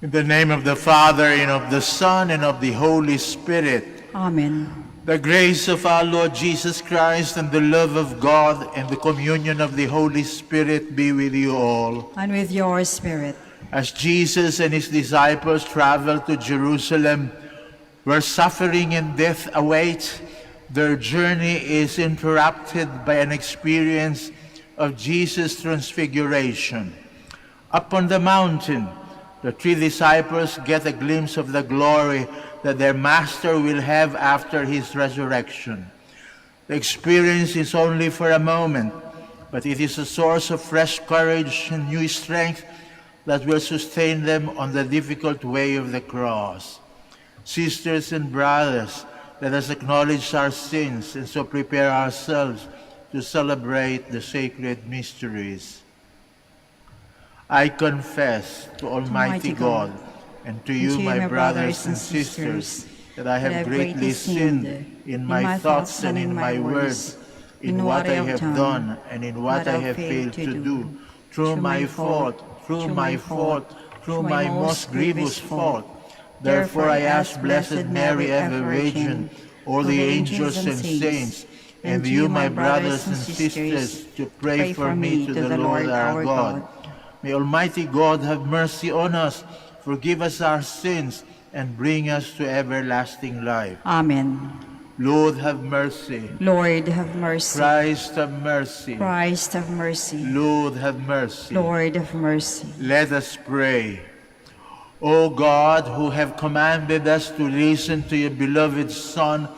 In the name of the Father, and of the Son, and of the Holy Spirit. Amen. The grace of our Lord Jesus Christ, and the love of God, and the communion of the Holy Spirit be with you all. And with your spirit. As Jesus and his disciples traveled to Jerusalem, where suffering and death await, their journey is interrupted by an experience of Jesus' transfiguration. Up on the mountain, the three disciples get a glimpse of the glory that their Master will have after his resurrection. The experience is only for a moment, but it is a source of fresh courage and new strength that will sustain them on the difficult way of the cross. Sisters and brothers, let us acknowledge our sins and so prepare ourselves to celebrate the sacred mysteries. I confess to Almighty God and to you, my brothers and sisters, that I have greatly sinned in my thoughts and in my words, in what I have done and in what I have failed to do, through my fault, through my most grievous fault. Therefore I ask Blessed Mary, ever Virgin, all the angels and saints, and you, my brothers and sisters, to pray for me to the Lord our God. May Almighty God have mercy on us, forgive us our sins, and bring us to everlasting life. Amen. Lord, have mercy. Lord, have mercy. Christ, have mercy. Christ, have mercy. Lord, have mercy. Lord, have mercy. Let us pray. O God, who have commanded us to listen to your beloved Son,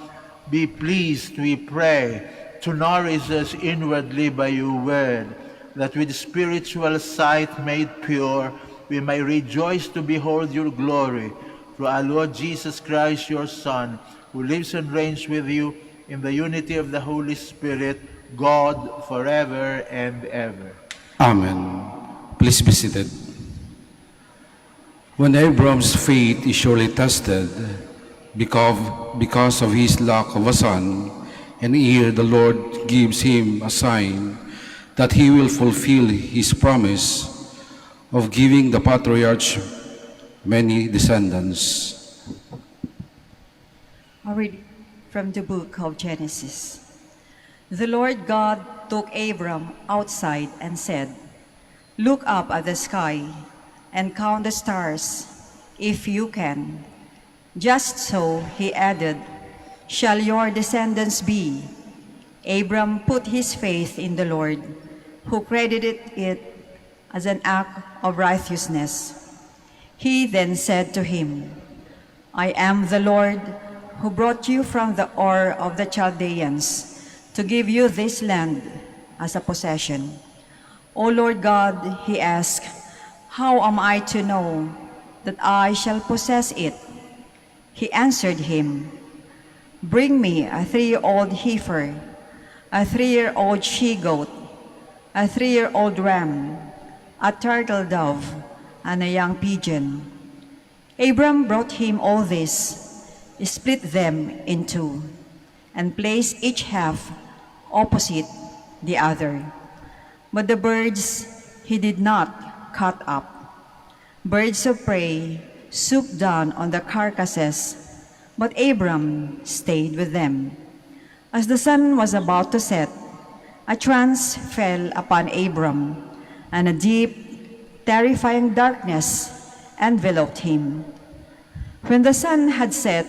be pleased, we pray, to nourish us inwardly by your word, that with spiritual sight made pure, we may rejoice to behold your glory, through our Lord Jesus Christ, your Son, who lives and reigns with you in the unity of the Holy Spirit, God, forever and ever. Amen. Please be seated. When Abram's faith is surely tested because of his lack of a son, and here the Lord gives him a sign that he will fulfill his promise of giving the patriarch many descendants. A reading from the book of Genesis. The Lord God took Abram outside and said, "Look up at the sky and count the stars, if you can." Just so, he added, "Shall your descendants be?" Abram put his faith in the Lord, who credited it as an act of righteousness. He then said to him, "I am the Lord who brought you from the Ur of the Chaldeans to give you this land as a possession." "O Lord God," he asked, "how am I to know that I shall possess it?" He answered him, "Bring me a 3-year-old heifer, a 3-year-old she-goat, a 3-year-old ram, a turtle dove, and a young pigeon." Abram brought him all this, split them in two, and placed each half opposite the other. But the birds he did not cut up. Birds of prey swooped down on the carcasses, but Abram stayed with them. As the sun was about to set, a trance fell upon Abram, and a deep, terrifying darkness enveloped him. When the sun had set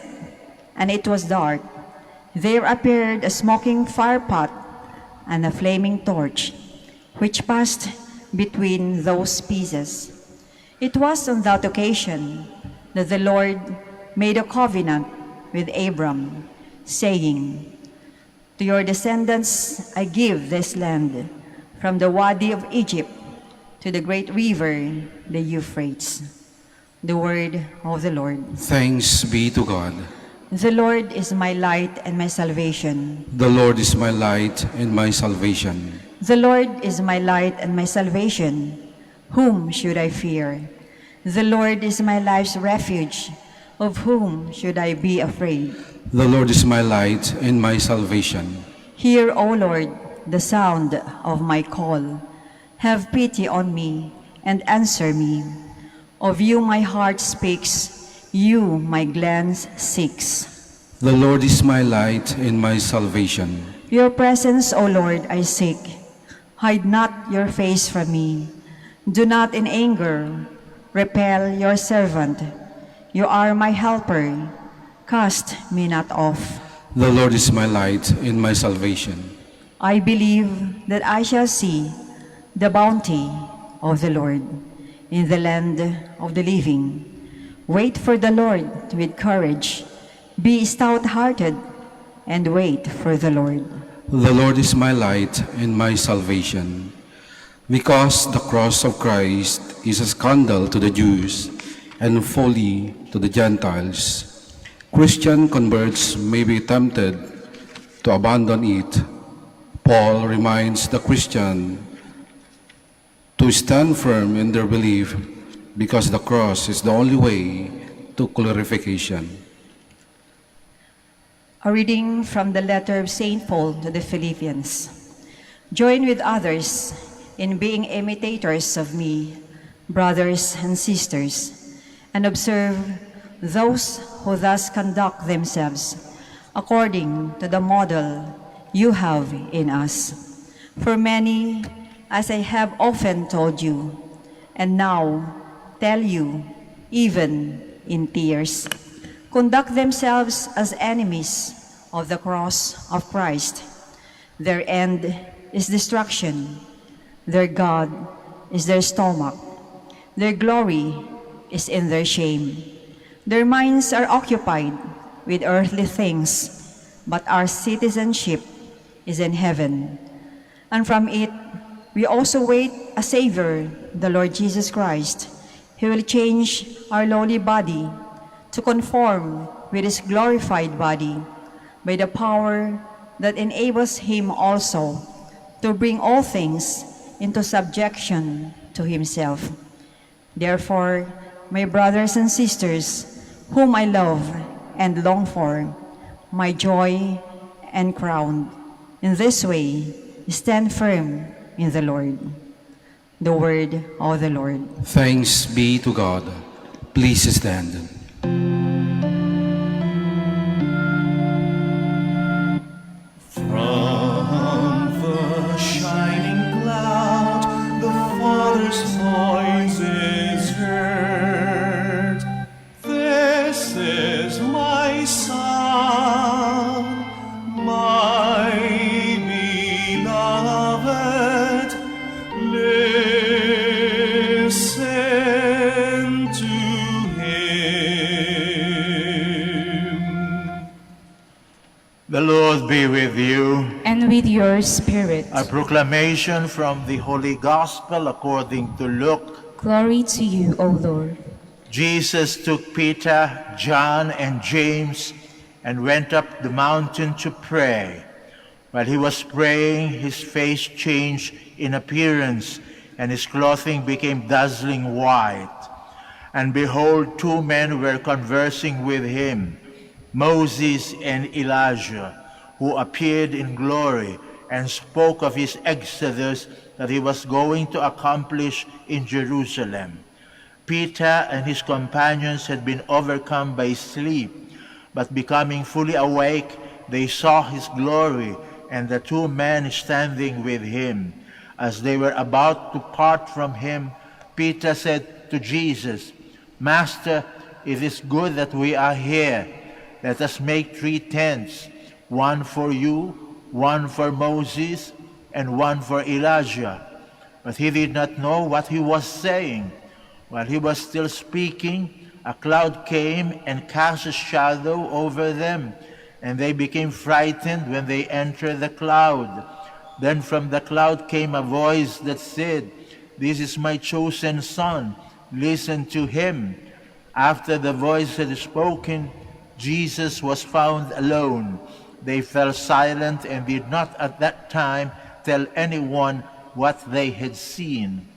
and it was dark, there appeared a smoking firepot and a flaming torch, which passed between those pieces. It was on that occasion that the Lord made a covenant with Abram, saying, "To your descendants I give this land, from the Wadi of Egypt to the great river, the Euphrates." The word of the Lord. Thanks be to God. The Lord is my light and my salvation. The Lord is my light and my salvation. The Lord is my light and my salvation. Whom should I fear? The Lord is my life's refuge. Of whom should I be afraid? The Lord is my light and my salvation. Hear, O Lord, the sound of my call. Have pity on me and answer me. Of you my heart speaks, you my glance seeks. The Lord is my light and my salvation. Your presence, O Lord, I seek. Hide not your face from me. Do not in anger repel your servant. You are my helper. Cast me not off. The Lord is my light and my salvation. I believe that I shall see the bounty of the Lord in the land of the living. Wait for the Lord with courage. Be stout-hearted and wait for the Lord. The Lord is my light and my salvation. Because the cross of Christ is a scandal to the Jews and folly to the Gentiles, Christian converts may be tempted to abandon it. Paul reminds the Christian to stand firm in their belief because the cross is the only way to glorification. A reading from the letter of St. Paul to the Philippians. Join with others in being imitators of me, brothers and sisters, and observe those who thus conduct themselves according to the model you have in us. For many, as I have often told you, and now tell you, even in tears, conduct themselves as enemies of the cross of Christ. Their end is destruction. Their God is their stomach. Their glory is in their shame. Their minds are occupied with earthly things, but our citizenship is in heaven. And from it, we also wait a Savior, the Lord Jesus Christ. He will change our lowly body to conform with His glorified body by the power that enables Him also to bring all things into subjection to Himself. Therefore, my brothers and sisters, whom I love and long for, my joy and crown, in this way, stand firm in the Lord. The word of the Lord. Thanks be to God. Please stand. From the shining cloud, the Father's voice is heard. This is my Son, my beloved. Listen to Him. The Lord be with you. And with your spirit. A proclamation from the Holy Gospel according to Luke. Glory to you, O Lord. Jesus took Peter, John, and James and went up the mountain to pray. While he was praying, his face changed in appearance, and his clothing became dazzling white. And behold, two men were conversing with him, Moses and Elijah, who appeared in glory and spoke of his exodus that he was going to accomplish in Jerusalem. Peter and his companions had been overcome by sleep, but becoming fully awake, they saw his glory and the two men standing with him. As they were about to part from him, Peter said to Jesus, "Master, it is good that we are here. Let us make 3 tents, one for you, one for Moses, and one for Elijah." But he did not know what he was saying. While he was still speaking, a cloud came and cast a shadow over them, and they became frightened when they entered the cloud. Then from the cloud came a voice that said, "This is my chosen Son, listen to him." After the voice had spoken, Jesus was found alone. They fell silent and did not at that time tell anyone what they had seen.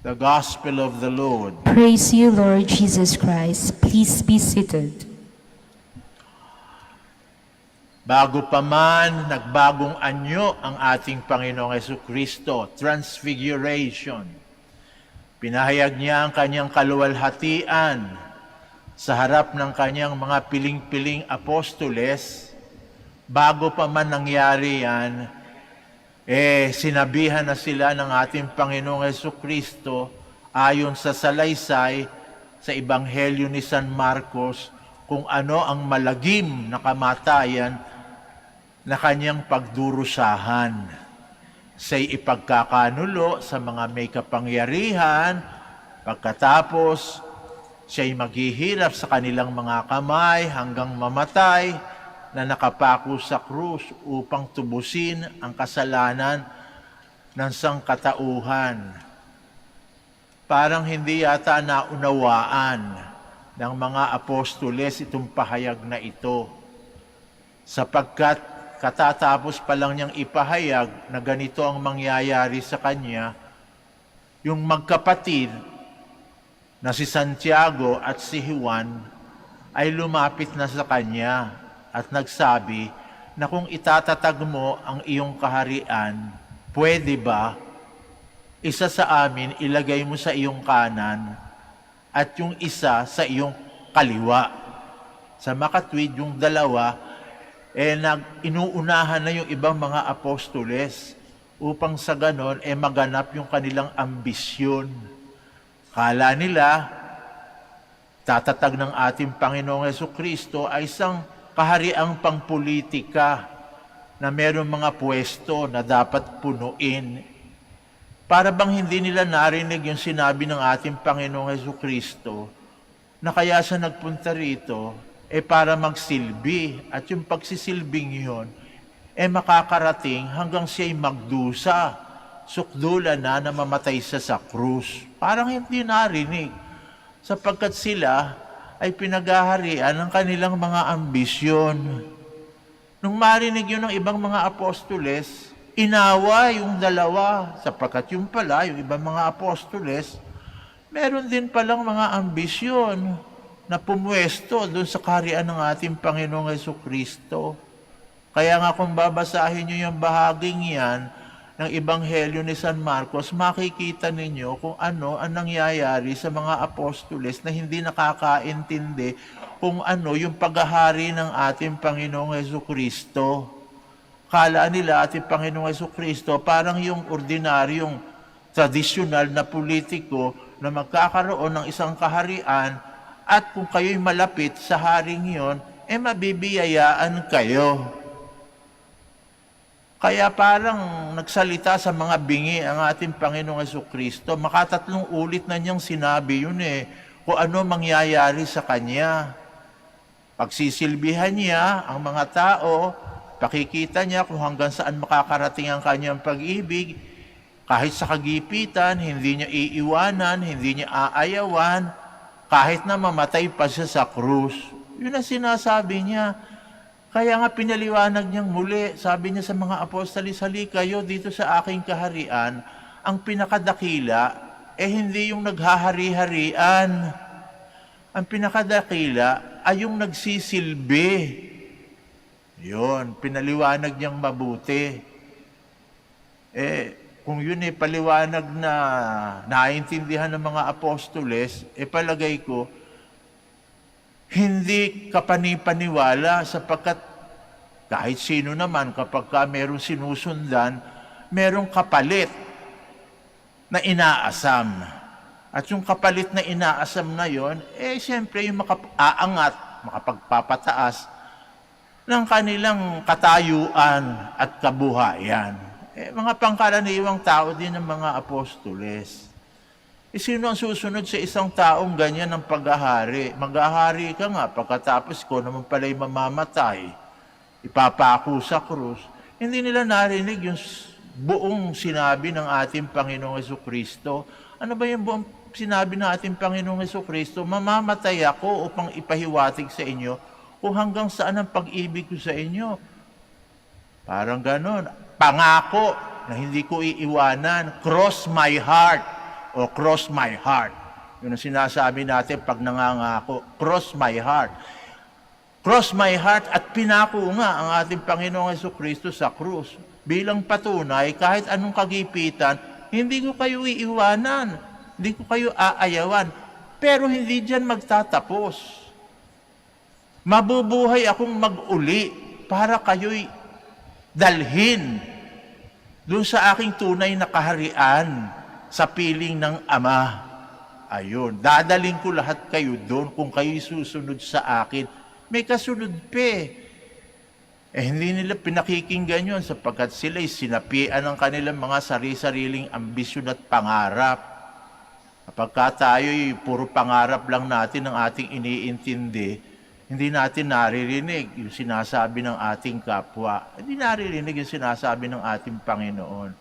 The Gospel of the Lord. Praise you, Lord Jesus Christ. Please be seated. Bago pa man, nagbagong anyo ang ating Panginoong Jesucristo, Transfiguration. Pinahayag niya ang kanyang kaluwalhatian sa harap ng kanyang mga piling-piling apostoles. Bago pa man nangyari yan, sinabihan na sila ng ating Panginoong Jesucristo ayon sa salaysay sa Ebanghelyo ni San Marcos kung ano ang malagim na kamatayan na kanyang pagdurusahan. Siya'y ipagkakanulo sa mga may kapangyarihan, pagkatapos siya'y maghihirap sa kanilang mga kamay hanggang mamatay na nakapako sa krus upang tubusin ang kasalanan ng sangkatauhan. Parang hindi yata naunawaan ng mga apostoles itong pahayag na ito, sapagkat katatapos pa lang niyang ipahayag na ganito ang mangyayari sa kanya, yung magkapatid na si Santiago at si Juan ay lumapit na sa kanya at nagsabi na kung itatatag mo ang iyong kaharian, pwede ba isa sa amin ilagay mo sa iyong kanan at yung isa sa iyong kaliwa? Sa makatwid, yung dalawa, inuunahan na yung ibang mga apostoles upang sa ganon, maganap yung kanilang ambisyon. Kala nila, tatatag ng ating Panginoong Jesucristo ay isang kahariang pangpolitika na mayroong mga pwesto na dapat punuin. Para bang hindi nila narinig yung sinabi ng ating Panginoong Jesucristo na kaya siya nagpunta rito para magsilbi, at yung pagsisilbing yun makakarating hanggang siya'y magdusa, sukdulan na mamatay siya sa krus. Parang hindi narinig, sapagkat sila ay pinaghaharian ng kanilang mga ambisyon. Nung marinig yun ng ibang mga apostoles, inawa yung dalawa, sapagkat yung pala, yung ibang mga apostoles, meron din palang mga ambisyon na pumwesto doon sa kaharian ng ating Panginoong Jesucristo. Kaya nga kung babasahin nyo yung bahaging yan ng Ebanghelyo ni San Marcos, makikita ninyo kung ano ang nangyayari sa mga apostoles na hindi nakakaintindi kung ano yung paghahari ng ating Panginoong Jesucristo. Kala nila ating Panginoong Jesucristo parang yung ordinaryong tradisyonal na politiko na magkakaroon ng isang kaharian, at kung kayo'y malapit sa haring yon, mabibiyayaan kayo. Kaya parang nagsalita sa mga bingi ang ating Panginoong Jesucristo. Makatatlong ulit na niyang sinabi yun kung ano mangyayari sa Kanya. Pagsisilbihan niya ang mga tao, pakikita niya kung hanggang saan makakarating ang Kanyang pag-ibig. Kahit sa kagipitan, hindi niya iiwanan, hindi niya aayawan, kahit na mamatay pa siya sa krus. Yun ang sinasabi niya. Kaya nga pinaliwanag niyang muli, sabi niya sa mga apostoles, hali kayo dito sa aking kaharian, ang pinakadakila, hindi yung naghahari-harian. Ang pinakadakila ay yung nagsisilbi. Yun, pinaliwanag niyang mabuti. Kung yun paliwanag na naintindihan ng mga apostoles, palagay ko, hindi kapanipaniwala, sapagkat kahit sino naman kapag merong sinusundan, merong kapalit na inaasam. At yung kapalit na inaasam na yon, siyempre yung makaaangat, makapagpapataas ng kanilang katayuan at kabuhayan. Mga pangkaraniwang tao din ng mga apostoles. Sino ang susunod sa isang taong ganyan ng paghahari? Maghahari ka nga, pagkatapos ko naman pala'y mamamatay, ipapako sa krus. Hindi nila narinig yung buong sinabi ng ating Panginoong Jesucristo. Ano ba yung buong sinabi ng ating Panginoong Jesucristo? Mamamatay ako upang ipahiwatig sa inyo kung hanggang saan ang pag-ibig ko sa inyo. Parang ganon. Pangako na hindi ko iiwanan. Cross my heart o cross my heart. Yun ang sinasabi natin pag nangangako. Cross my heart. Cross my heart, at pinako nga ang ating Panginoong Jesucristo sa krus. Bilang patunay, kahit anong kagipitan, hindi ko kayo iiwanan. Hindi ko kayo aayawan. Pero hindi diyan magtatapos. Mabubuhay akong mag-uli para kayo'y dalhin doon sa aking tunay na kaharian sa piling ng Ama. Ayun, dadaling ko lahat kayo doon kung kayo'y susunod sa akin. May kasunod pa. Hindi nila pinakikinggan yun sapagkat sila'y sinapian ng kanilang mga sari-sariling ambisyon at pangarap. Kapag tayo'y puro pangarap lang natin ang ating iniintindi, hindi natin naririnig yung sinasabi ng ating kapwa. Hindi naririnig yung sinasabi ng ating Panginoon.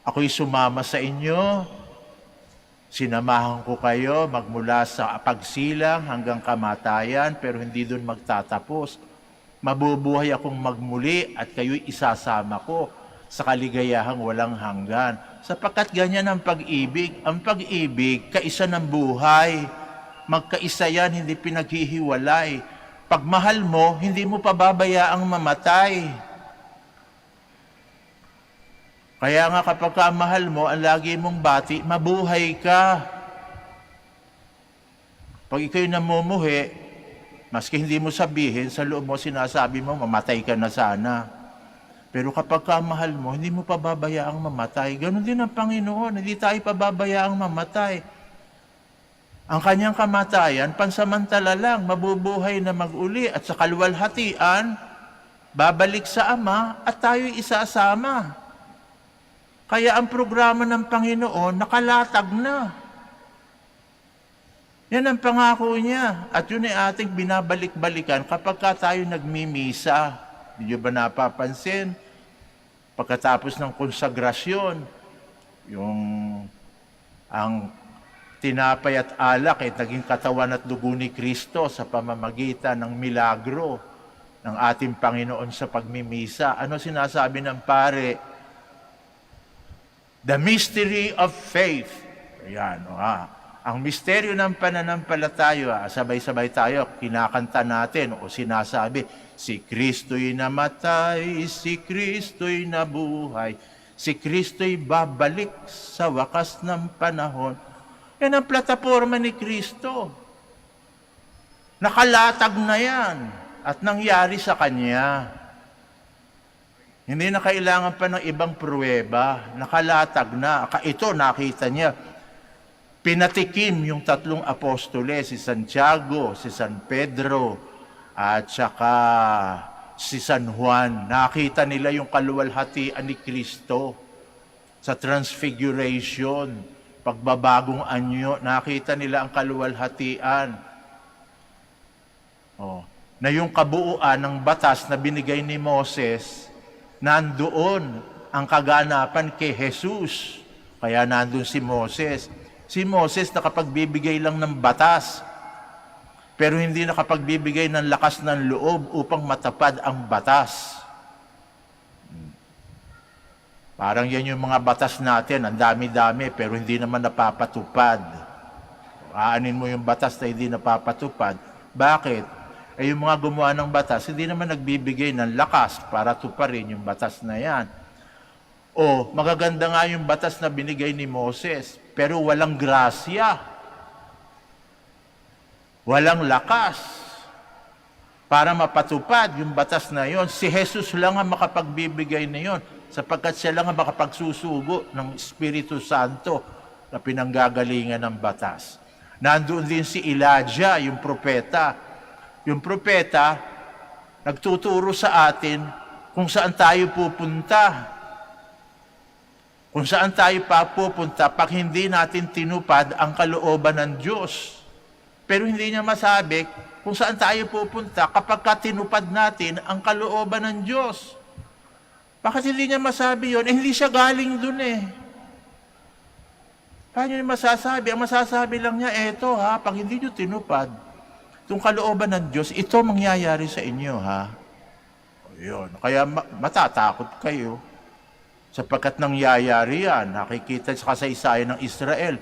Ako'y sumama sa inyo, sinamahan ko kayo magmula sa pagsilang hanggang kamatayan, pero hindi doon magtatapos. Mabubuhay akong magmuli at kayo'y isasama ko sa kaligayahang walang hanggan. Sapagkat ganyan ang pag-ibig. Ang pag-ibig, kaisa ng buhay. Magkaisa yan, hindi pinaghihiwalay. Pag mahal mo, hindi mo pababayaang mamatay. Kaya nga kapag mahal mo, ang lagi mong bati, mabuhay ka. Pag ikaw'y namumuhi, maski hindi mo sabihin, sa loob mo sinasabi mo, mamatay ka na sana. Pero kapag mahal mo, hindi mo pababayaang mamatay. Ganon din ang Panginoon, hindi tayo pababayaang mamatay. Ang kanyang kamatayan, pansamantala lang, mabubuhay na mag-uli at sa kaluwalhatian, babalik sa Ama at tayo'y isasama. Kaya ang programa ng Panginoon, nakalatag na. Yan ang pangako niya. At yun ay ating binabalik-balikan kapag tayo nagmimisa. Hindi nyo ba napapansin? Pagkatapos ng konsagrasyon, ang tinapay at alak ay naging katawan at dugo ni Kristo sa pamamagitan ng milagro ng ating Panginoon sa pagmimisa. Ano sinasabi ng pare? The mystery of faith. Ayan, ang misteryo ng pananampalataya, sabay-sabay tayo, kinakanta natin o sinasabi, si Kristo'y namatay, si Kristo'y nabuhay, si Kristo'y babalik sa wakas ng panahon. Yan ang plataforma ni Kristo. Nakalatag na yan at nangyari sa Kanya. Hindi na kailangan pa ng ibang pruweba. Nakalatag na. Ito, nakita niya. Pinatikim yung 3 apostoles, si Santiago, si San Pedro, at saka si San Juan. Nakita nila yung kaluwalhatian ni Kristo sa transfiguration. Pagbabagong anyo, nakita nila ang kaluwalhatian. Na yung kabuuan ng batas na binigay ni Moses, nandoon ang kaganapan kay Jesus. Kaya nandun si Moses. Si Moses nakapagbibigay lang ng batas, pero hindi nakapagbibigay ng lakas ng loob upang matapad ang batas. Parang yan yung mga batas natin, ang dami-dami, pero hindi naman napapatupad. Aanin mo yung batas na hindi napapatupad. Bakit? Yung mga gumawa ng batas, hindi naman nagbibigay ng lakas para tuparin yung batas na yan. O, magaganda nga yung batas na binigay ni Moses, pero walang grasya. Walang lakas para mapatupad yung batas na yon. Si Jesus lang ang makapagbibigay na yon. Sapagkat siya lang ang makapagsusugo ng Espiritu Santo na pinanggagalingan ng batas. Nandoon din si Elijah, yung propeta. Yung propeta, nagtuturo sa atin kung saan tayo pupunta. Kung saan tayo papupunta pag hindi natin tinupad ang kalooban ng Diyos. Pero hindi niya masabi kung saan tayo pupunta kapag tinupad natin ang kalooban ng Diyos. Bakit hindi niya masabi yun? Hindi siya galing dun eh. Paano niya masasabi? Ang masasabi lang niya, pag hindi niyo tinupad, itong kalooban ng Diyos, ito mangyayari sa inyo, ha? Yun. Kaya matatakot kayo. Sapagkat nangyayari yan, nakikita sa kasaysayan ng Israel.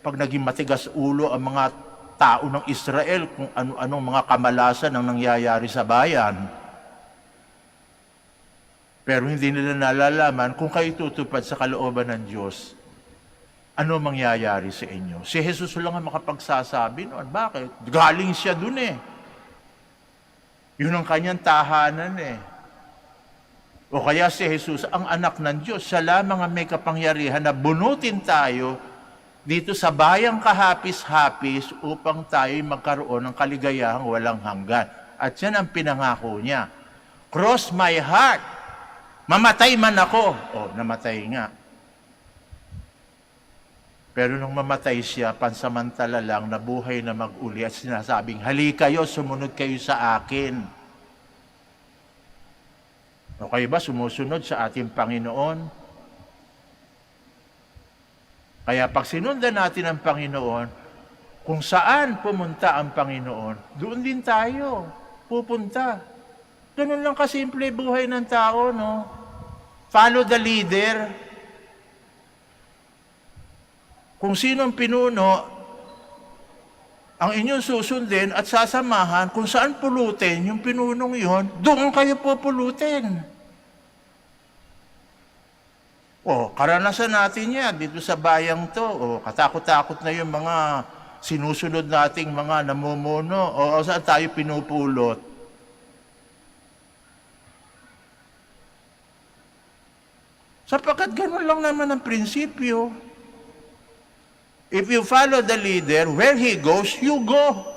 Pag naging matigas ulo ang mga tao ng Israel, kung ano-anong mga kamalasan ang nangyayari sa bayan, pero hindi nila nalalaman kung kayo tutupad sa kalooban ng Diyos. ano mangyayari sa inyo? Si Jesus lang ang makapagsasabi noon. Bakit? Galing siya dun eh. Yun ang kanyang tahanan eh. O kaya si Jesus, ang anak ng Diyos, siya lamang ang may kapangyarihan na bunutin tayo dito sa bayang kahapis-hapis upang tayo magkaroon ng kaligayahang walang hanggan. At yan ang pinangako niya. Cross my heart. Mamatay man ako. O, namatay nga. Pero nung mamatay siya, pansamantala lang, nabuhay na mag-uli at sinasabing, halika kayo, sumunod kayo sa akin. O kayo ba sumusunod sa ating Panginoon? Kaya pag sinundan natin ang Panginoon, kung saan pumunta ang Panginoon, doon din tayo pupunta. Ganun lang kasimple buhay ng tao, no? Follow the leader. Kung sinong pinuno, ang inyong susundin at sasamahan, kung saan pulutin yung pinunong yon, doon kayo pupulutin. O, karanasan natin yan dito sa bayang to. O, katakot-takot na yung mga sinusunod nating mga namumuno. O, saan tayo pinupulot? Sapagkat ganun lang naman ang prinsipyo. If you follow the leader, where he goes, you go.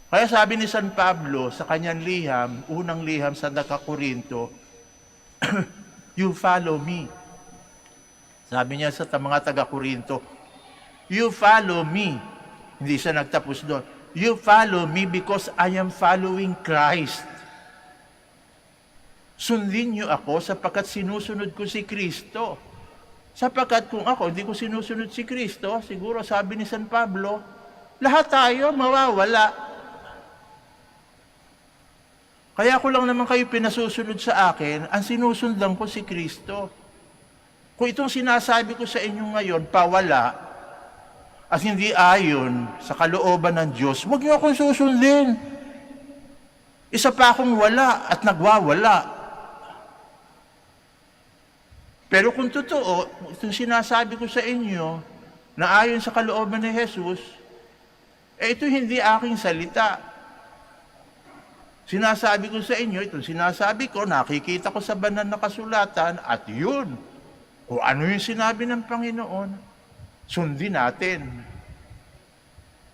Kaya sabi ni San Pablo sa kanyang liham, unang liham sa Korinto, you follow me. Sabi niya sa mga taga-Korinto, you follow me. Hindi siya nagtapos doon. You follow me because I am following Christ. Sundin niyo ako sapagkat sinusunod ko si Kristo. Sapagkat kung ako hindi ko sinusunod si Kristo, siguro sabi ni San Pablo, lahat tayo mawawala. Kaya ko lang naman kayo pinasusunod sa akin, ang sinusundan ko si Kristo. Kung itong sinasabi ko sa inyo ngayon, pawala, at hindi ayon sa kalooban ng Diyos, huwag niyo akong susundin. Isa pa akong wala at nagwawala. Pero kung totoo, itong sinasabi ko sa inyo, na ayon sa kalooban ni Jesus, ito hindi aking salita. Sinasabi ko sa inyo, itong sinasabi ko, nakikita ko sa banal na kasulatan, at yun, kung ano yung sinabi ng Panginoon, sundin natin.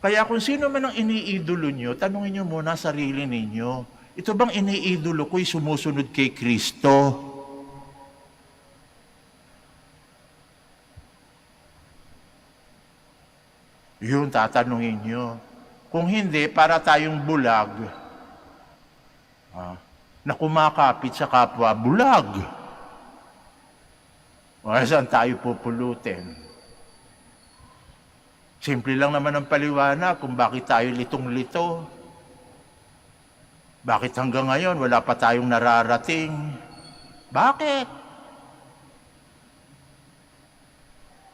Kaya kung sino man ang iniidolo nyo, tanungin nyo muna sarili ninyo, ito bang iniidolo ko'y sumusunod kay Kristo? Yun, tatanungin nyo. Kung hindi, para tayong bulag na kumakapit sa kapwa bulag. O saan tayo pupulutin? Simple lang naman ang paliwanag kung bakit tayo litong-lito. Bakit hanggang ngayon wala pa tayong nararating? Bakit?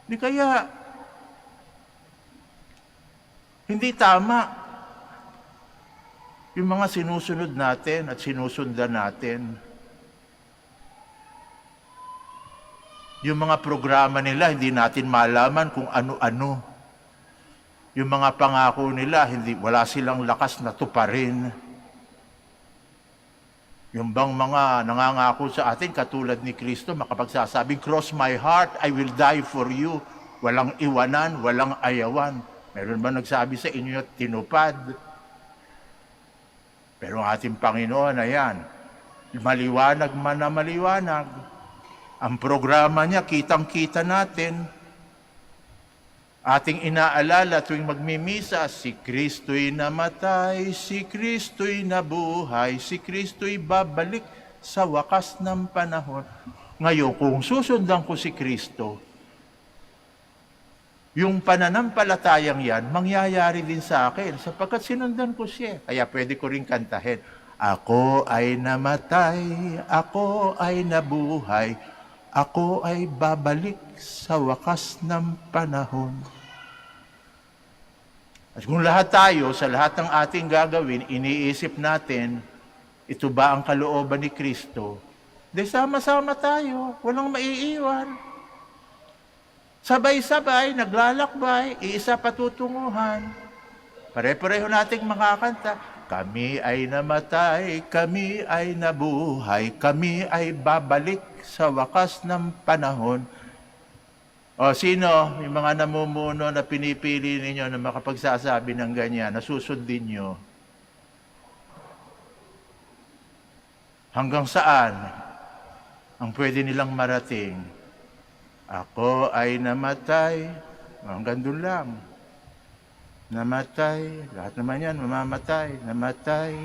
Di kaya hindi tama yung mga sinusunod natin at sinusundan natin. Yung mga programa nila, hindi natin malaman kung ano-ano. Yung mga pangako nila, wala silang lakas na tuparin. Yung bang mga nangangako sa atin, katulad ni Kristo, makapagsasabing, cross my heart, I will die for you. Walang iwanan, walang ayawan. Meron ba nagsabi sa inyo at tinupad? Pero ang ating Panginoon, ayan, maliwanag man na maliwanag. Ang programa niya, kitang-kita natin. Ating inaalala tuwing magmimisa, si Kristo'y namatay, si Kristo'y nabuhay, si Kristo'y babalik sa wakas ng panahon. Ngayon, kung susundan ko si Kristo, yung pananampalatayang yan, mangyayari din sa akin sapagkat sinundan ko siya. Kaya pwede ko rin kantahin, ako ay namatay, ako ay nabuhay, ako ay babalik sa wakas ng panahon. At kung lahat tayo, sa lahat ng ating gagawin, iniisip natin, ito ba ang kalooban ni Kristo? Di sama-sama tayo, walang maiiwan. Sabay-sabay, naglalakbay, iisa patutunguhan. Pare-pareho nating makakanta. Kami ay namatay, kami ay nabuhay, kami ay babalik sa wakas ng panahon. O sino, yung mga namumuno na pinipili ninyo na makapagsasabi ng ganyan, na susundin nyo? Hanggang saan ang pwede nilang marating? Ako ay namatay, hanggang doon lang. Namatay, lahat naman yan, mamamatay, namatay.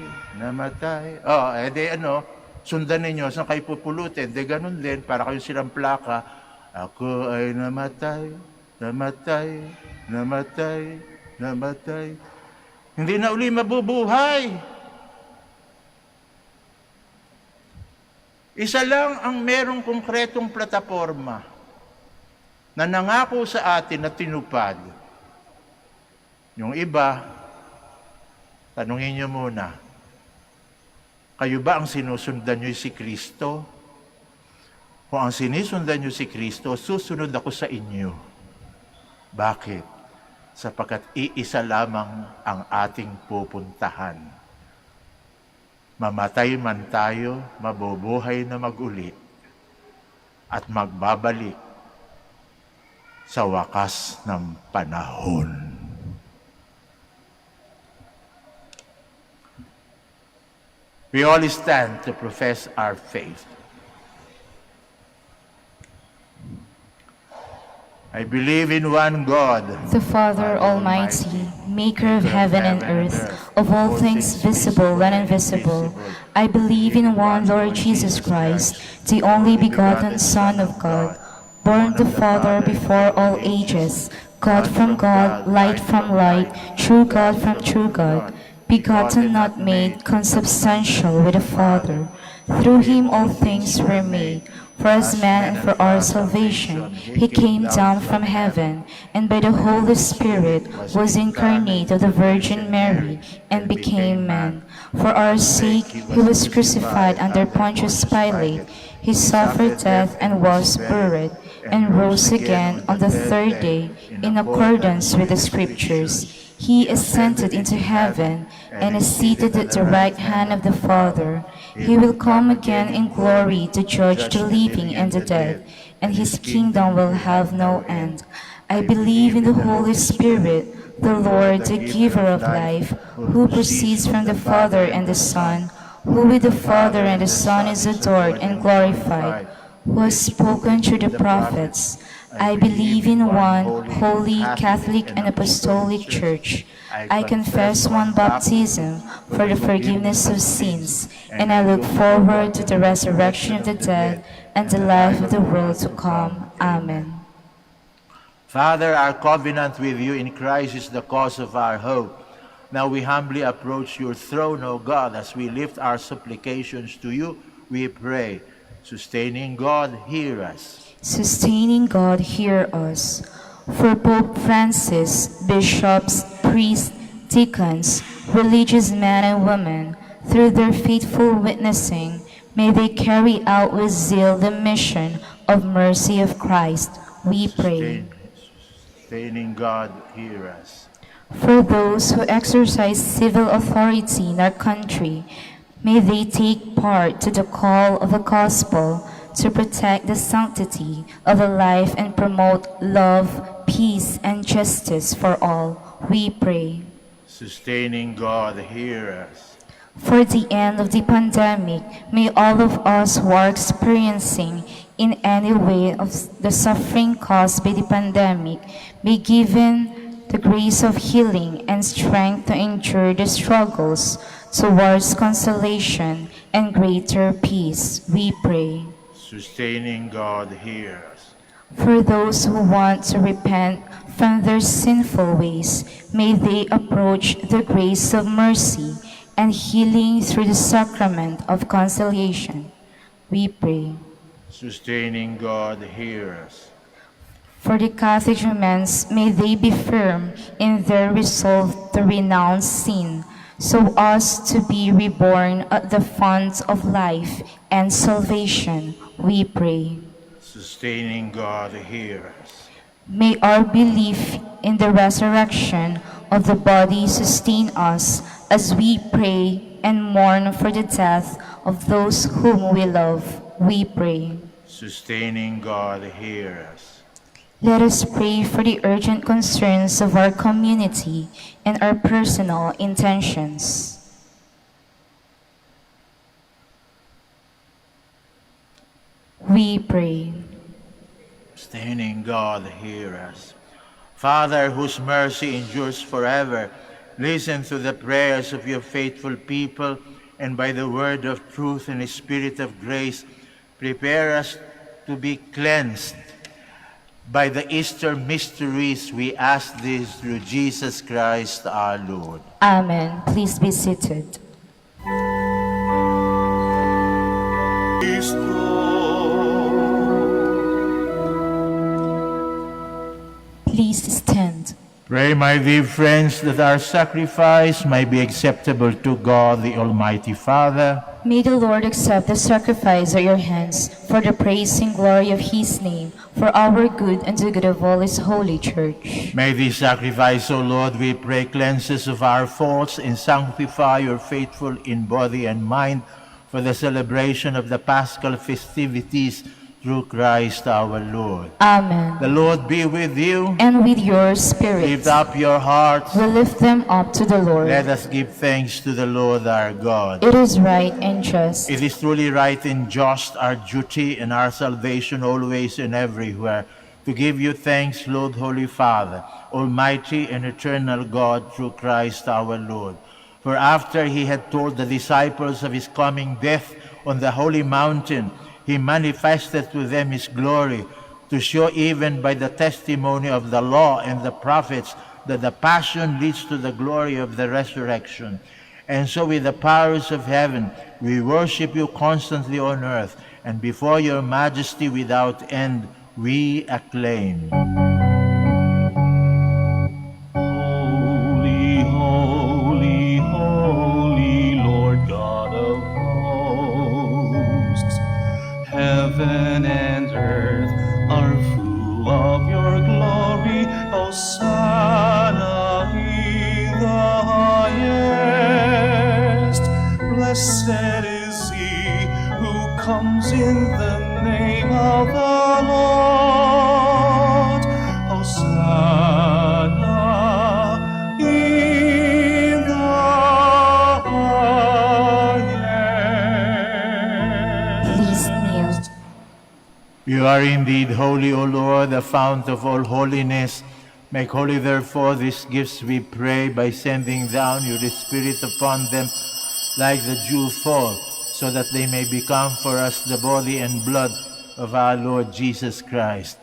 Sundan ninyo, saan kayo pupulutin? De ganun din, para kayo silang plaka. Ako ay namatay. Hindi na uli mabubuhay. Isa lang ang merong konkretong plataforma na nangako sa atin na tinupad. Yung iba, tanungin niyo muna, kayo ba ang sinusundan niyo si Kristo? Kung ang sinisundan niyo si Kristo, susunod ako sa inyo. Bakit? Sapagkat iisa lamang ang ating pupuntahan. Mamatay man tayo, mabubuhay na mag-uli at magbabalik sa wakas ng panahon. We all stand to profess our faith. I believe in one God, The Father Almighty, maker of heaven and earth, of all things visible and invisible. I believe in one Lord Jesus Christ, the only begotten Son of God, born of the Father before all ages, God from God, light from light, true God from true God, begotten not made, consubstantial with the Father. Through him all things were made. For as man and for our salvation, he came down from heaven, and by the Holy Spirit was incarnate of the Virgin Mary, and became man. For our sake he was crucified under Pontius Pilate. He suffered death and was buried, and rose again on the third day, in accordance with the Scriptures. He ascended into heaven, and is seated at the right hand of the Father. He will come again in glory to judge the living and the dead, and his kingdom will have no end. I believe in the Holy Spirit, the Lord, the giver of life, who proceeds from the Father and the Son, who with the Father and the Son is adored and glorified, who has spoken through the prophets. I believe in one holy, Catholic, and Apostolic Church. I confess one baptism for the forgiveness of sins, and I look forward to the resurrection of the dead and the life of the world to come. Amen. Father, our covenant with you in Christ is the cause of our hope. Now we humbly approach your throne, O God, as we lift our supplications to you, we pray. Sustaining God, hear us. Sustaining God, hear us. For Pope Francis, bishops, priests, deacons, religious men and women, through their faithful witnessing, may they carry out with zeal the mission of mercy of Christ, we pray. Sustaining God, hear us. For those who exercise civil authority in our country, may they take part to the call of the gospel to protect the sanctity of a life and promote love, peace, and justice for all, we pray. Sustaining God, hear us. For the end of the pandemic, may all of us who are experiencing in any way of the suffering caused by the pandemic be given the grace of healing and strength to endure the struggles towards consolation and greater peace, we pray. Sustaining God, hear us. For those who want to repent from their sinful ways, may they approach the grace of mercy and healing through the sacrament of consolation, we pray. Sustaining God, hear us. For the catechumens, may they be firm in their resolve to renounce sin, so as to be reborn at the font of life and salvation, we pray. Sustaining God, hear us. May our belief in the resurrection of the body sustain us as we pray and mourn for the death of those whom we love, we pray. Sustaining God, hear us. Let us pray for the urgent concerns of our community and our personal intentions. We pray. Sustaining God, hear us. Father, whose mercy endures forever, listen to the prayers of your faithful people, and by the word of truth and the spirit of grace, prepare us to be cleansed. By the Easter mysteries, we ask this through Jesus Christ our Lord. Amen. Please be seated. Please stand. Pray, my dear friends, that our sacrifice may be acceptable to God, the Almighty Father. May the Lord accept the sacrifice at your hands for the praise and glory of his name, for our good and the good of all his holy church. May this sacrifice, O Lord, we pray, cleanse us of our faults and sanctify your faithful in body and mind for the celebration of the Paschal festivities through Christ our Lord. Amen. The Lord be with you. And with your spirit. Lift up your hearts. We lift them up to the Lord. Let us give thanks to the Lord our God. It is right and just. It is truly right and just, our duty and our salvation always and everywhere, to give you thanks, Lord, Holy Father, Almighty and eternal God, through Christ our Lord. For after he had told the disciples of his coming death on the holy mountain, he manifested to them his glory, to show even by the testimony of the law and the prophets that the passion leads to the glory of the resurrection. And so with the powers of heaven, we worship you constantly on earth, and before your majesty without end, we acclaim. Holy, holy, holy, Lord God of hosts. Heaven and earth are full of your glory. Hosanna in the highest. Blessed is he who comes in the name of the Lord. Hosanna in the highest. Please kneel. You are indeed holy, O Lord, the fount of all holiness. Make holy, therefore, these gifts, we pray, by sending down your Spirit upon them like the dew fall, so that they may become for us the body and blood of our Lord Jesus Christ.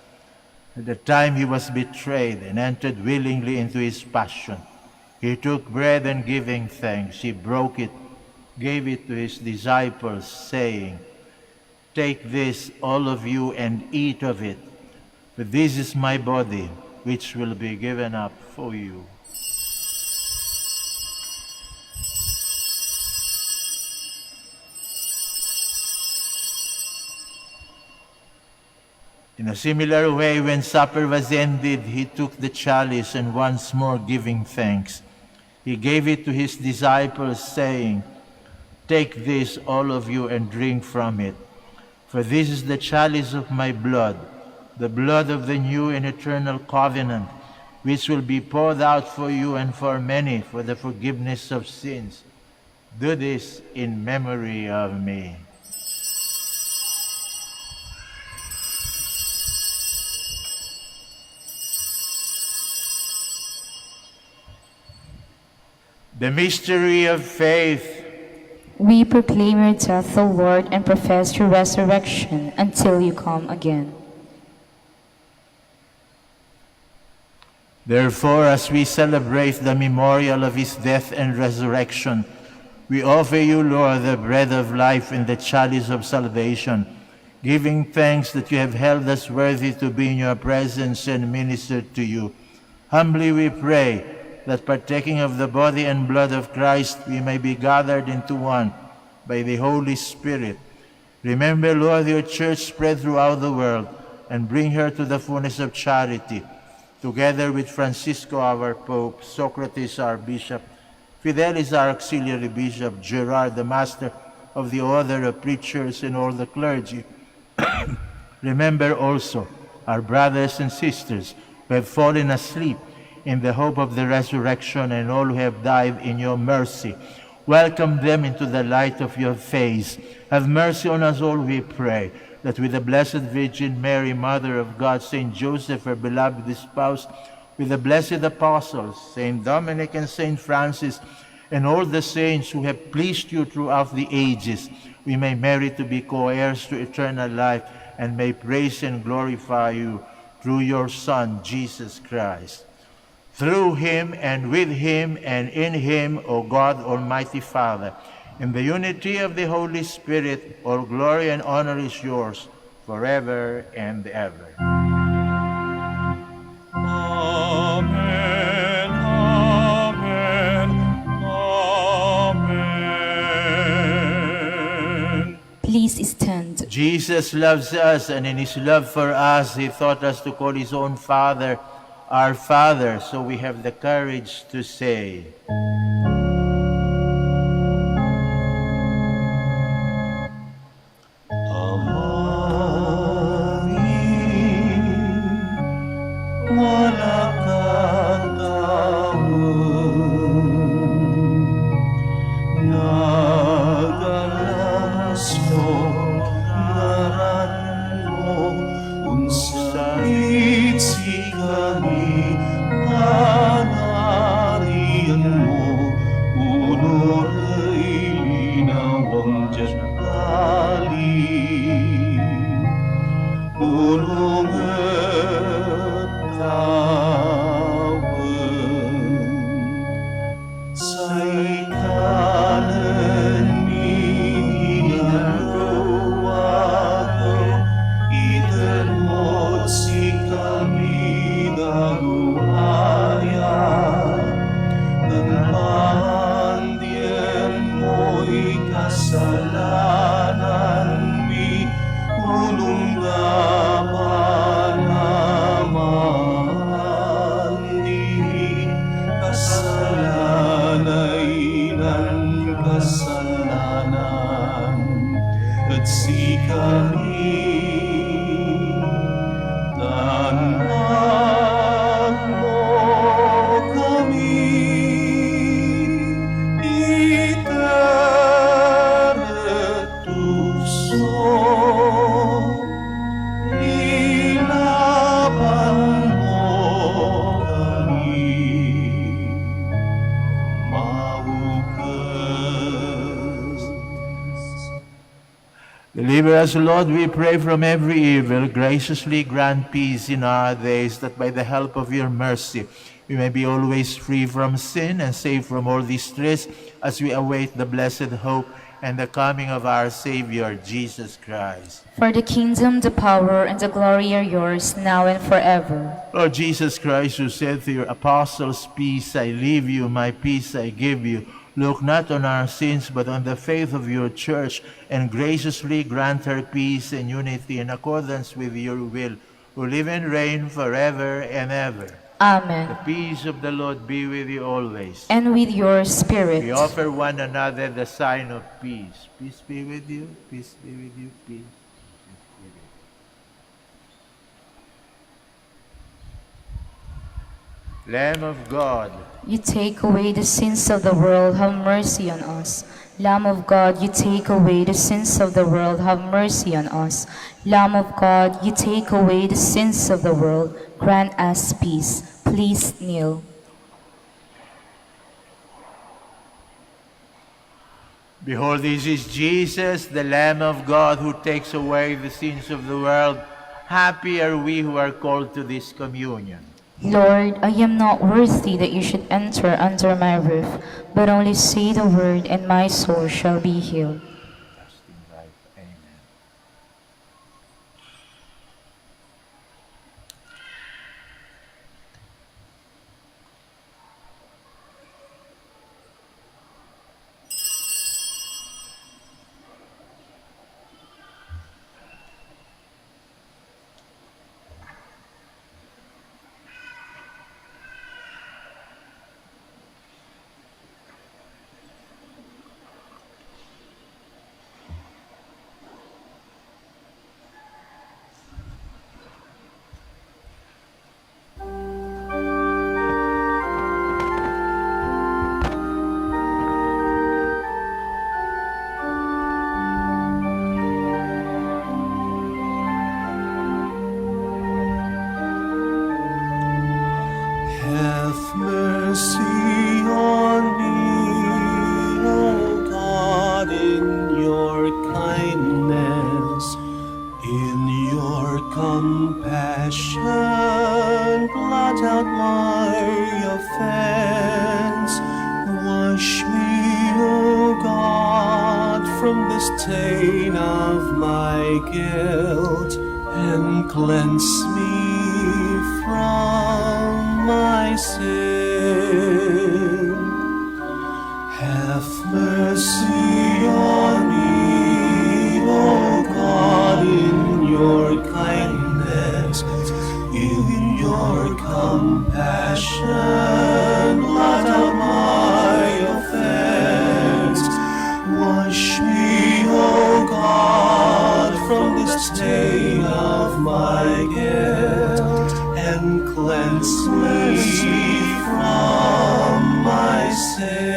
At the time he was betrayed and entered willingly into his passion, he took bread and giving thanks, he broke it, gave it to his disciples, saying, "Take this, all of you, and eat of it, for this is my body, which will be given up for you." In a similar way, when supper was ended, he took the chalice, and once more giving thanks, he gave it to his disciples, saying, "Take this, all of you, and drink from it. For this is the chalice of my blood, the blood of the new and eternal covenant, which will be poured out for you and for many for the forgiveness of sins. Do this in memory of me." The mystery of faith. We proclaim your death, O Lord, and profess your resurrection until you come again. Therefore, as we celebrate the memorial of his death and resurrection, we offer you, Lord, the bread of life and the chalice of salvation, giving thanks that you have held us worthy to be in your presence and minister to you. Humbly we pray that partaking of the body and blood of Christ, we may be gathered into one by the Holy Spirit. Remember, Lord, your church spread throughout the world, and bring her to the fullness of charity, together with Francisco, our Pope, Socrates, our Bishop, Fidelis, our Auxiliary Bishop, Gerard, the Master of the Order of Preachers, and all the clergy. Remember also our brothers and sisters who have fallen asleep in the hope of the resurrection, and all who have died in your mercy. Welcome them into the light of your face. Have mercy on us all, we pray, that with the Blessed Virgin Mary, Mother of God, Saint Joseph, her beloved spouse, with the blessed apostles, Saint Dominic and Saint Francis, and all the saints who have pleased you throughout the ages, we may merit to be co-heirs to eternal life, and may praise and glorify you through your Son, Jesus Christ. Through him, and with him, and in him, O God, Almighty Father, in the unity of the Holy Spirit, all glory and honor is yours forever and ever. Amen, amen, amen. Please stand. Jesus loves us, and in his love for us, he taught us to call his own Father our Father, so we have the courage to say, deliver us, Lord, we pray, from every evil. Graciously grant peace in our days, that by the help of your mercy we may be always free from sin and safe from all distress, as we await the blessed hope and the coming of our Savior, Jesus Christ. For the kingdom, the power, and the glory are yours, now and forever. Lord Jesus Christ, who said to your apostles, "Peace I leave you, my peace I give you," look not on our sins, but on the faith of your church, and graciously grant her peace and unity in accordance with your will, who live and reign forever and ever. Amen. The peace of the Lord be with you always. And with your spirit. We offer one another the sign of peace. Peace be with you, peace be with you, peace. Lamb of God, You take away the sins of the world, have mercy on us. Lamb of God, you take away the sins of the world, have mercy on us. Lamb of God, you take away the sins of the world, grant us peace. Please kneel. behold, this is Jesus, the Lamb of God, who takes away the sins of the world. Happy are we who are called to this communion. Lord, I am not worthy that you should enter under my roof, but only say the word, and my soul shall be healed. Lasting life. Amen. compassion, blot out my offense. Wash me, O God, from the stain of my guilt, and cleanse me from my sin. Have mercy on me, O God, in your kindness, in your compassion, blot out my offense. Wash me, O God, from the stain of my guilt, and cleanse me from my sin.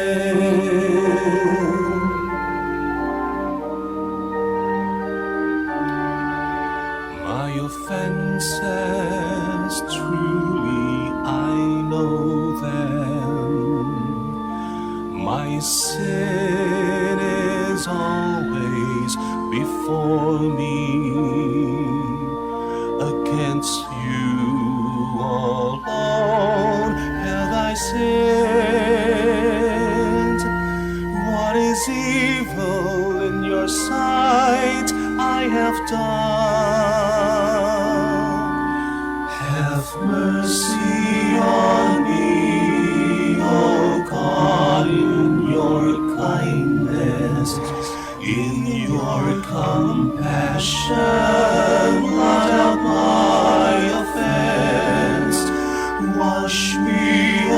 My offenses, truly I know them. My sin is always before me. Against you alone have I sinned. What is evil in your sight I have done. Have mercy on me, O God, in your kindness, in your compassion, blot out my offense. Wash me, O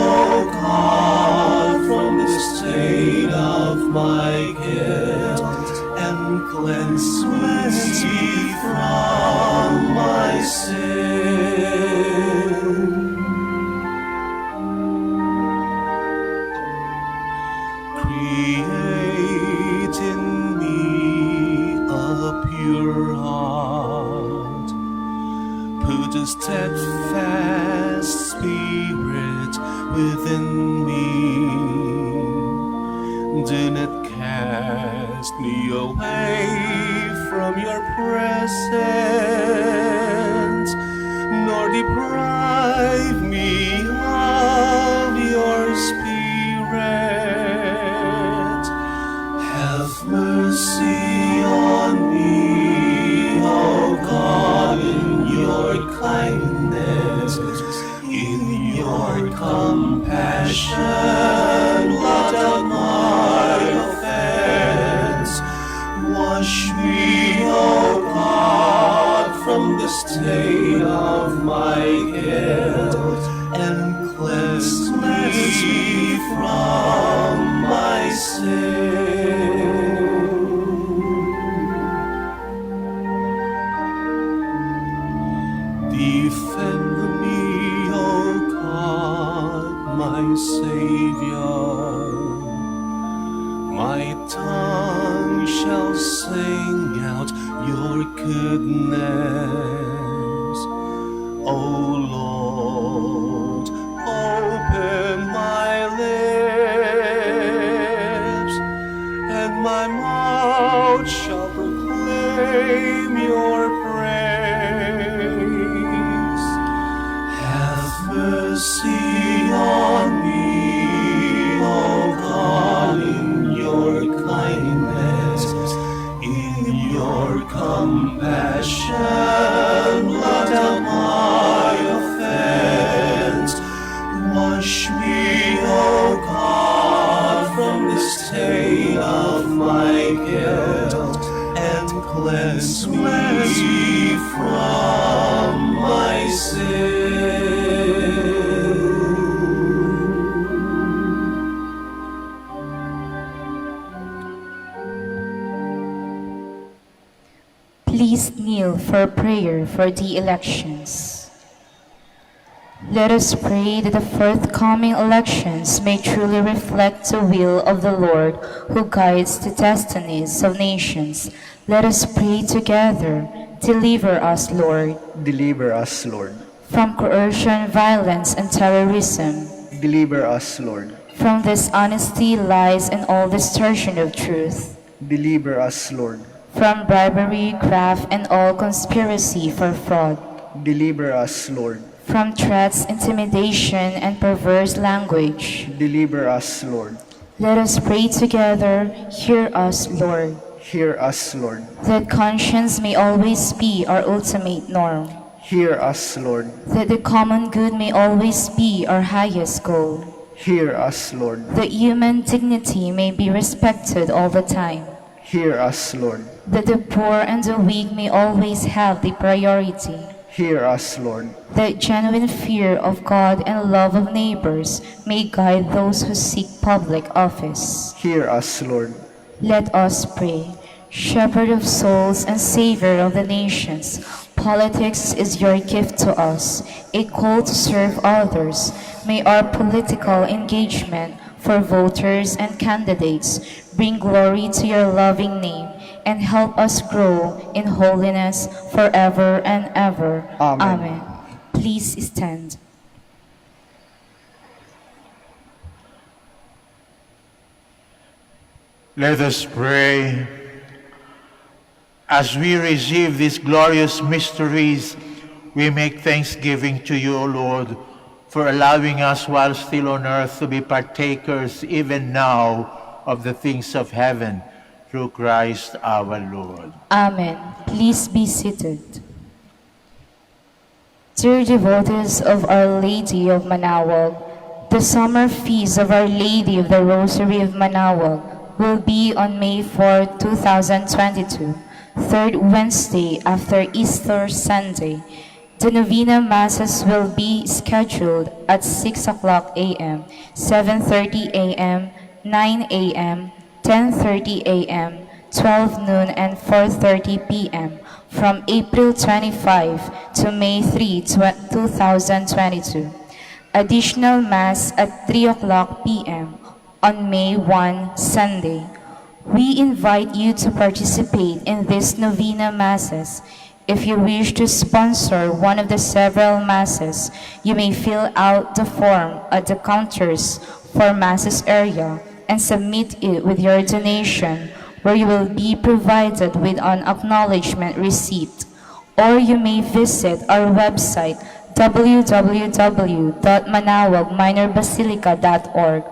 God, from the stain of my guilt, and cleanse me from my sin. Create in me a pure heart. Put a steadfast spirit within me. Do not cast me away from your presence, nor deprive me of your spirit. Have mercy on me, O God, in your kindness, in your compassion, blot out my offense. Wash me, O God, from the stain of my guilt, and cleanse me from my sin. Defend me, O God, my Savior. My tongue shall sing out your goodness. O Lord, open my lips, and my mouth shall proclaim your praise. Have mercy on me, O God, in your kindness, in your compassion, blot out my offense. Wash me, O God, from the stain of my guilt, and cleanse me from my sin. Please kneel for prayer for the elections. Let us pray that the forthcoming elections may truly reflect the will of the Lord who guides the destinies of nations. Let us pray together. Deliver us, Lord, Deliver us, Lord. from coercion, violence, and terrorism, Deliver us, Lord. from dishonesty, lies, and all distortion of truth, Deliver us, Lord. from bribery, craft, and all conspiracy for fraud, Deliver us, Lord. From threats, intimidation, and perverse language. Deliver us, Lord. Let us pray together. Hear us, Lord. Hear us, Lord. That conscience may always be our ultimate norm. Hear us, Lord. That the common good may always be our highest goal. Hear us, Lord. That human dignity may be respected all the time. Hear us, Lord. That the poor and the weak may always have the priority. Hear us, Lord. That genuine fear of God and love of neighbors may guide those who seek public office. Hear us, Lord. Let us pray. Shepherd of souls and Savior of the nations, politics is your gift to us, a call to serve others. May our political engagement for voters and candidates bring glory to your loving name and help us grow in holiness forever and ever. Amen. Please stand. Let us pray. As we receive these glorious mysteries, we make thanksgiving to you, O Lord, for allowing us while still on earth to be partakers even now of the things of heaven through Christ our Lord. Amen. Please be seated. Dear devotees of Our Lady of Manawag, the summer feast of Our Lady of the Rosary of Manawag will be on May 4, 2022, third Wednesday after Easter Sunday. The Novena Masses will be scheduled at 6 o'clock a.m., 7:30 a.m., 9 a.m., 10:30 a.m., 12 noon, and 4:30 p.m. from April 25 to May 3, 2022. Additional Mass at 3 o'clock p.m. on May 1, Sunday. We invite you to participate in these Novena Masses. If you wish to sponsor one of the several Masses, you may fill out the form at the counters for Masses area and submit it with your donation, where you will be provided with an acknowledgement receipt. Or you may visit our website www.manawagminorbasilica.org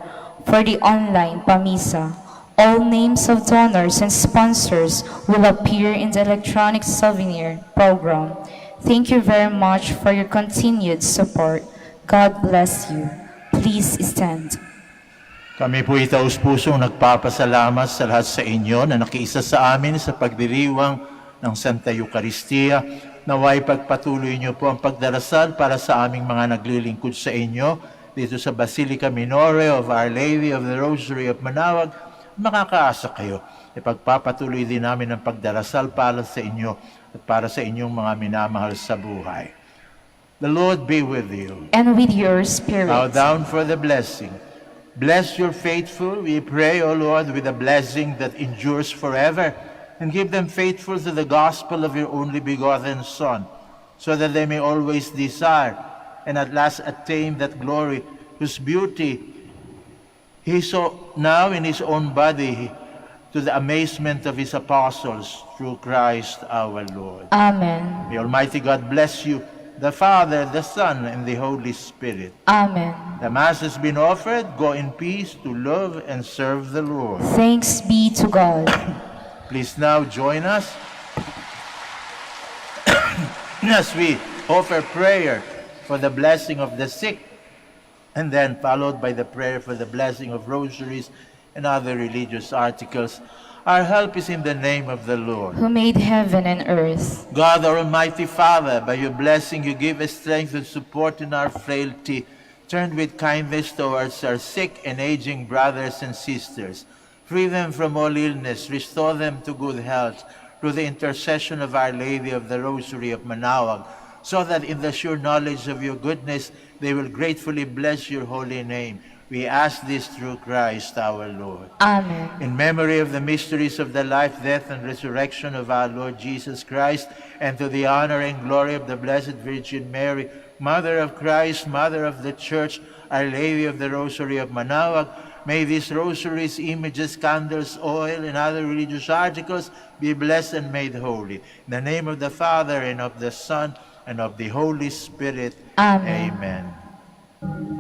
for the online Pamisa. All names of donors and sponsors will appear in the electronic souvenir program. Thank you very much for your continued support. God bless you. Please stand. Kami po itaus-pusong nagpapasalamat sa lahat sa inyo na nakiisa sa amin sa pagdiriwang ng Santa Eucharistia. Naway pagpatuloy niyo po ang pagdarasal para sa aming mga naglilingkod sa inyo dito sa Basilica Minore of Our Lady of the Rosary of Manawag. Makakaasa kayo. Ipagpapatuloy din namin ang pagdarasal para sa inyo at para sa inyong mga minamahal sa buhay. The Lord be with you. And with your spirit. Bow down for the blessing. Bless your faithful, we pray, O Lord, with a blessing that endures forever, and give them faithful to the gospel of your only begotten Son, so that they may always desire and at last attain that glory whose beauty He saw now in his own body, to the amazement of his apostles, through Christ our Lord. Amen. May Almighty God bless you, the Father, the Son, and the Holy Spirit. Amen. The Mass has been offered. Go in peace to love and serve the Lord. Thanks be to God. Please now join us as we offer prayer for the blessing of the sick, and then followed by the prayer for the blessing of rosaries and other religious articles. Our help is in the name of the Lord. Who made heaven and earth. God, our Almighty Father, by your blessing you give us strength and support in our frailty. Turn with kindness towards our sick and aging brothers and sisters. Free them from all illness, restore them to good health, through the intercession of Our Lady of the Rosary of Manawag, so that in the sure knowledge of your goodness, they will gratefully bless your holy name. We ask this through Christ our Lord. Amen. In memory of the mysteries of the life, death, and resurrection of our Lord Jesus Christ, and to the honor and glory of the Blessed Virgin Mary, Mother of Christ, Mother of the Church, Our Lady of the Rosary of Manawag, may these rosaries, images, candles, oil, and other religious articles be blessed and made holy. In the name of the Father, and of the Son, and of the Holy Spirit. Amen. Amen.